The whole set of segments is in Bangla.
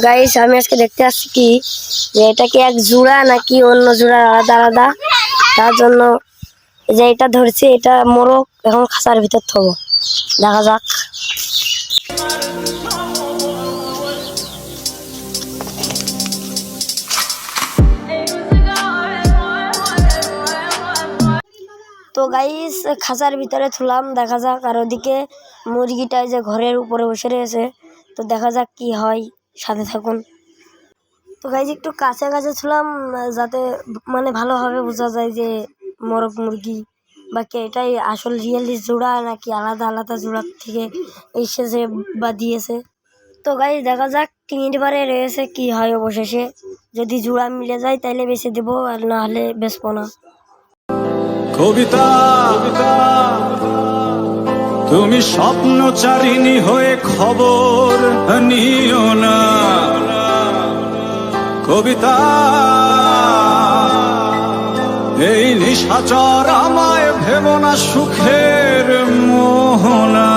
গাইস আমি আজকে দেখতে আসছি কি যে এটা কি এক জোড়া নাকি অন্য জোড়া আলাদা আলাদা, তার জন্য যে এটা ধরছি এটা মোরগ এখন খাঁচার ভিতর থবো, দেখা যাক। তো গাইস খাঁচার ভিতরে থুলাম, দেখা যাক। আর ওদিকে মুরগিটাই যে ঘরের উপরে বসে রয়েছে, তো দেখা যাক কি হয়, সাথে থাকুন। তো গাইস একটু কাছে কাছে ছুলাম যাতে মানে ভালোভাবে বোঝা যায় যে মোরগ মুরগি বা কে এটাই আসল রিয়েলি জোড়া নাকি আলাদা আলাদা জোড়া থেকে এসেছে বা দিয়েছে। তো গাইস দেখা যাক 3 বারে রয়েছে কি হয় অবশেষে। যদি জোড়া মিলে যায় তাইলে বেছে দেবো, আর না হলে বেচবো না। কবিতা তুমি স্বপ্নচারিণী হয়ে খবর নিও না। কবিতা এই নিশাচর আমায় ভেবো না সুখের মোহনা।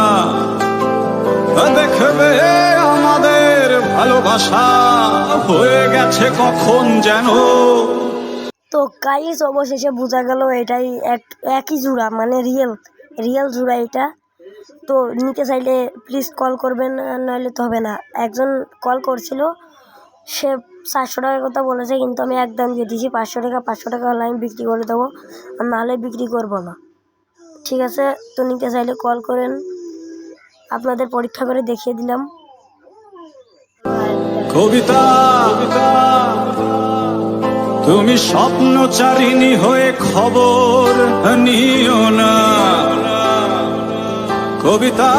দেখবে আমাদের ভালোবাসা হয়ে গেছে কখন যেন। তো গাইস অবশেষে বোঝা গেল এটাই একই জোড়া, মানে রিয়েল জোড়া এটা। তো নিতে চাইলে প্লিজ কল করবেন, নাহলে তো হবে না। একজন কল করছিল, সে 400 টাকার কথা বলেছে, কিন্তু আমি একদম দিয়ে দিয়েছি 500 টাকা হলে আমি বিক্রি করে দেবো, আর নাহলে বিক্রি করবো না। ঠিক আছে, তো নিতে চাইলে কল করেন, আপনাদের পরীক্ষা করে দেখিয়ে দিলাম। কবিতা তুমি স্বপ্নচারিণী হয়ে খবর নিও না। কবিতা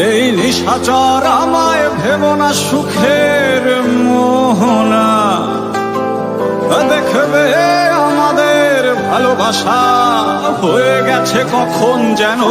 এই নিশাচর আমায় ভেবো না সুখের মোহনা। দেখবে আমাদের ভালোবাসা হয়ে গেছে কখন যেন।